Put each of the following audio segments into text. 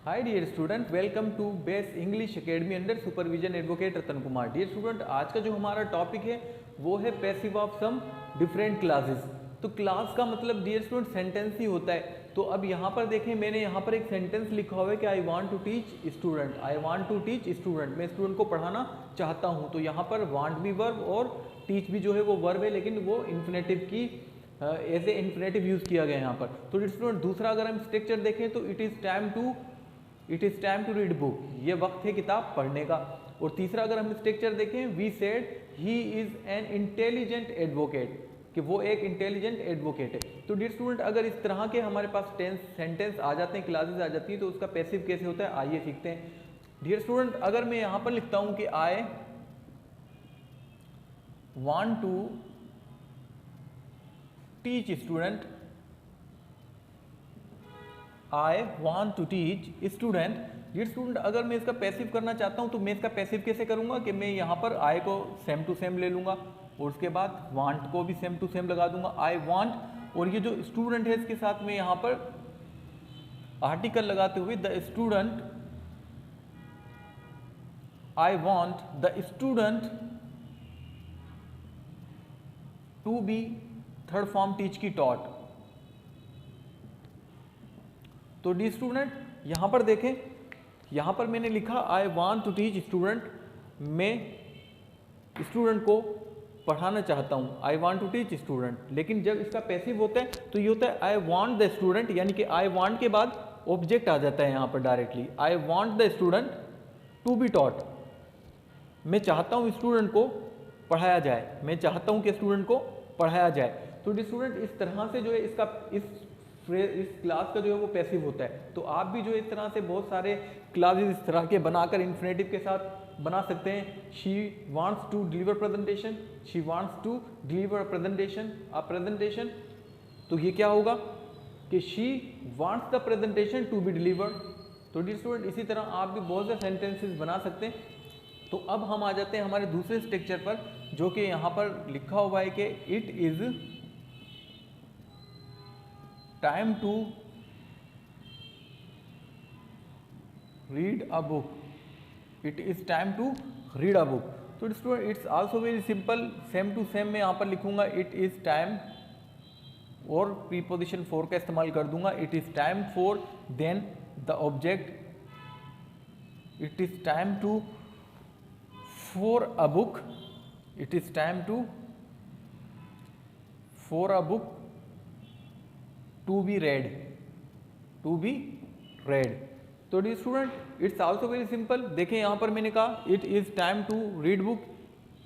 Hi dear student, welcome to base English academy under supervision advocate Ratan Kumar. Dear student, आज का जो हमारा topic है वो है passive of some different classes. तो क्लास का मतलब डियर स्टूडेंट सेंटेंस ही होता है। तो अब यहाँ पर देखें, मैंने यहाँ पर एक सेंटेंस लिखा हुआ है कि I want to teach student, I want to teach student, मैं स्टूडेंट को पढ़ाना चाहता हूँ। तो यहाँ पर वांट भी वर्ब और टीच भी जो है वो वर्ब है, लेकिन वो इन्फिनेटिव की एज ए इन्फिनेटिव यूज किया गया है यहाँ पर। तो डियर स्टूडेंट, दूसरा अगर हम स्ट्रक्चर देखें तो it is time to read book, ये वक्त है किताब पढ़ने का। और तीसरा अगर हम स्ट्रक्चर देखें, we said he is an intelligent advocate, कि वो एक इंटेलिजेंट एडवोकेट है। तो डियर स्टूडेंट, अगर इस तरह के हमारे पास सेंटेंस आ जाते हैं, क्लासेस आ जाती हैं, तो उसका पैसिव कैसे होता है आइए सीखते हैं। डियर स्टूडेंट, अगर मैं यहाँ पर लिखता हूँ कि I want to teach student, I want to teach student. Dear student, अगर मैं इसका पैसिव करना चाहता हूं तो मैं इसका पैसिव कैसे करूंगा कि मैं यहां पर आई को सेम टू सेम ले लूंगा और उसके बाद वांट को भी सेम टू सेम लगा दूंगा, आई वांट, और ये जो स्टूडेंट है इसके साथ में यहां पर आर्टिकल लगाते हुए the student, I want the student to be third form teach की टॉट। तो डी स्टूडेंट, यहां पर देखें, यहां पर मैंने लिखा I want to teach student, मैं स्टूडेंट को पढ़ाना चाहता हूं, I want to teach student. लेकिन जब इसका पैसिव होता है तो ये होता है आई वांट द स्टूडेंट, यानी कि आई वांट के बाद ऑब्जेक्ट आ जाता है यहां पर directly, I want the student to be taught, मैं चाहता हूं स्टूडेंट को पढ़ाया जाए, मैं चाहता हूं कि स्टूडेंट को पढ़ाया जाए। तो डी स्टूडेंट, इस तरह से जो है इसका इस क्लास का जो है वो पैसिव होता है। तो आप भी जो इस तरह से बहुत सारे क्लासेस इस तरह के बनाकर इन्फिनेटिव के साथ बना सकते हैं। She wants to deliver presentation, she wants to deliver presentation, a presentation. तो ये क्या होगा कि she wants the presentation to be delivered. तो डियर स्टूडेंट, इसी तरह आप भी बहुत से सेंटेंसेस बना सकते हैं। तो अब हम आ जाते हैं हमारे दूसरे स्ट्रक्चर पर, जो कि यहाँ पर लिखा हुआ है कि it is time to read a book, it is time to read a book. तो student, it's also very simple, same to same मैं यहाँ पर लिखूंगा इट इज टाइम और प्रीपोजिशन फॉर का इस्तेमाल कर दूंगा, it is time for, then the object, it is time to for a book, it is time to for a book to be read, to be read. तो the student, it's also very simple. देखें यहाँ पर मैंने कहा it is time to read book,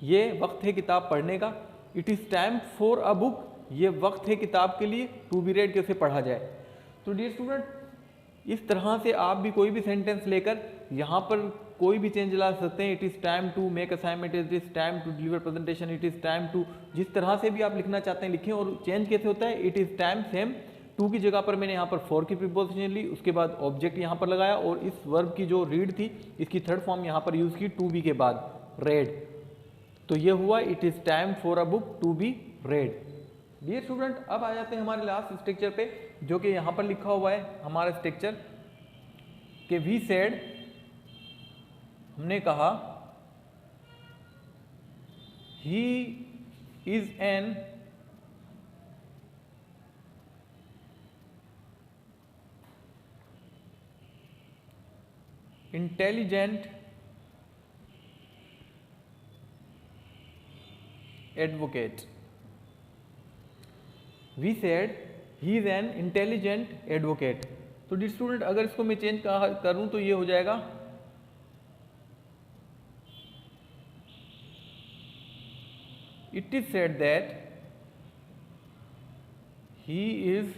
ये वक्त है किताब पढ़ने का। It is time for a book, ये वक्त है किताब के लिए, टू बी रेड कैसे पढ़ा जाए। तो डियर स्टूडेंट, इस तरह से आप भी कोई भी सेंटेंस लेकर यहाँ पर कोई भी चेंज ला सकते हैं। It is time to make assignment, it is time to deliver presentation, it is time to, जिस तरह से भी आप लिखना चाहते हैं लिखें। और चेंज कैसे होता है, it is time, same to की जगह पर मैंने यहाँ पर फॉर की प्रीपोजिशन ली, उसके बाद ऑब्जेक्ट यहाँ पर लगाया और इस वर्ब की जो रीड थी इसकी थर्ड फॉर्म यहाँ पर यूज की टू बी के बाद, रेड। तो ये हुआ it is time for a book to be read. Dear student, अब आ जाते हैं हमारे लास्ट स्ट्रक्चर पे, जो कि यहाँ पर लिखा हुआ है हमारा स्ट्रक्चर कि वी सेड, हमने कहा he is an intelligent advocate, we said he is an intelligent advocate. तो डियर स्टूडेंट, अगर इसको मैं चेंज करूं तो ये हो जाएगा it is said that he is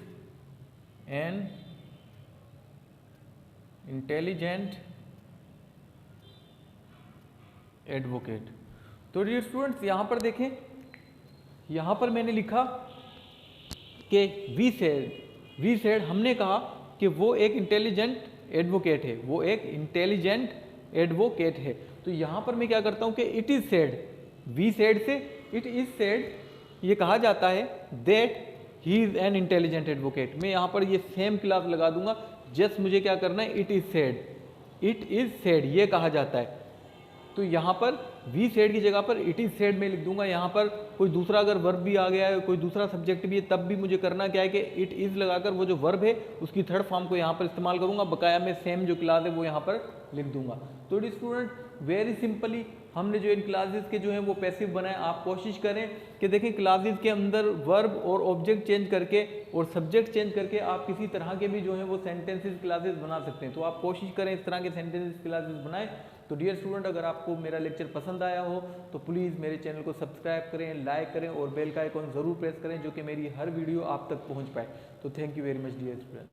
an intelligent advocate. तो डियर स्टूडेंट्स, यहां पर देखें, यहां पर मैंने लिखा कि वी सेड, हमने कहा कि वो एक इंटेलिजेंट एडवोकेट है, वो एक इंटेलिजेंट एडवोकेट है। तो यहां पर मैं क्या करता हूं कि it is said, we said से इट इज सेड ये कहा जाता है that he is an intelligent advocate. मैं यहाँ पर ये सेम क्लास लगा दूंगा जस्ट मुझे क्या करना है, it is said, it is said ये कहा जाता है। तो यहाँ पर वी सेड की जगह पर इट इज सेड में लिख दूंगा। यहाँ पर कोई दूसरा अगर वर्ब भी आ गया है, कोई दूसरा सब्जेक्ट भी है, तब भी मुझे करना क्या है कि इट इज लगाकर वो जो वर्ब है उसकी थर्ड फॉर्म को यहाँ पर इस्तेमाल करूंगा, बकाया में सेम जो क्लास है वो यहाँ पर लिख दूंगा। तो स्टूडेंट वेरी सिंपली हमने जो इन क्लासेस के जो है वो पैसिव बनाए। आप कोशिश करें कि देखें क्लासेस के अंदर वर्ब और ऑब्जेक्ट चेंज करके और सब्जेक्ट चेंज करके आप किसी तरह के भी जो है वो सेंटेंसेस क्लासेस बना सकते हैं। तो आप कोशिश करें इस तरह के सेंटेंसेस क्लासेस बनाएं। तो डियर स्टूडेंट, अगर आपको मेरा लेक्चर पसंद आया हो तो प्लीज़ मेरे चैनल को सब्सक्राइब करें, लाइक करें और बेल का आइकॉन ज़रूर प्रेस करें जो कि मेरी हर वीडियो आप तक पहुंच पाए। तो thank you very much dear student.